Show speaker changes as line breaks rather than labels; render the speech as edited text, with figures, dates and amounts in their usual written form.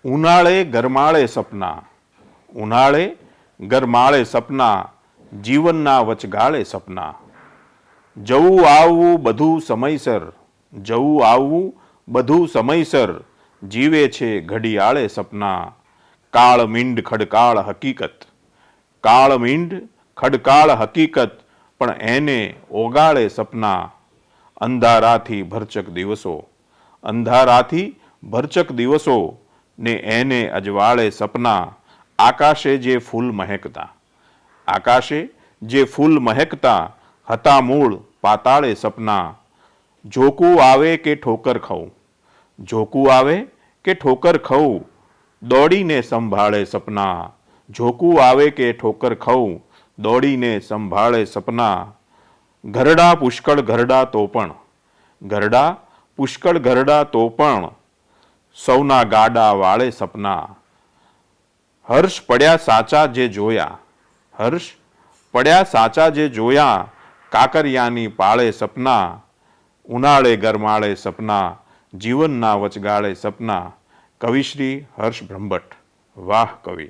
ઉનાળે ગરમાળે સપના, ઉનાળે ગરમાળે સપના, જીવનના વચગાળે સપના. જવું આવવું બધું સમયસર, જવું આવવું બધું સમયસર, જીવે છે ઘડિયાળે સપના. કાળ મીંડ ખડકાળ હકીકત, કાળ મીંડ ખડકાળ હકીકત, પણ એને ઓગાળે સપના. અંધારાથી ભરચક દિવસો, અંધારાથી ભરચક દિવસો, ને એને અજવાળે સપના. આકાશે જે ફૂલ મહેકતા, આકાશે જે ફૂલ મહેકતા, હતા મૂળ પાતાળે સપના. ઝોકું આવે કે ઠોકર ખાઉં, ઝોકું આવે કે ઠોકર ખાઉં, દોડીને સંભાળે સપના. ઝોકું આવે કે ઠોકર ખાઉં, દોડીને સંભાળે સપના. ઘરડા પુષ્કળ ઘરડા તો પણ, ઘરડા પુષ્કળ ઘરડા તો પણ, સૌના ગાડા વાળે સપના. હર્ષ પડ્યા સાચા જે જોયા, હર્ષ પડ્યા સાચા જે જોયા, કાકરિયાની પાળે સપના. ઉનાળે ગરમાળે સપના, જીવનના વચગાળે સપના. કવિશ્રી હર્ષ બ્રહ્મભટ્ટ. વાહ કવિ.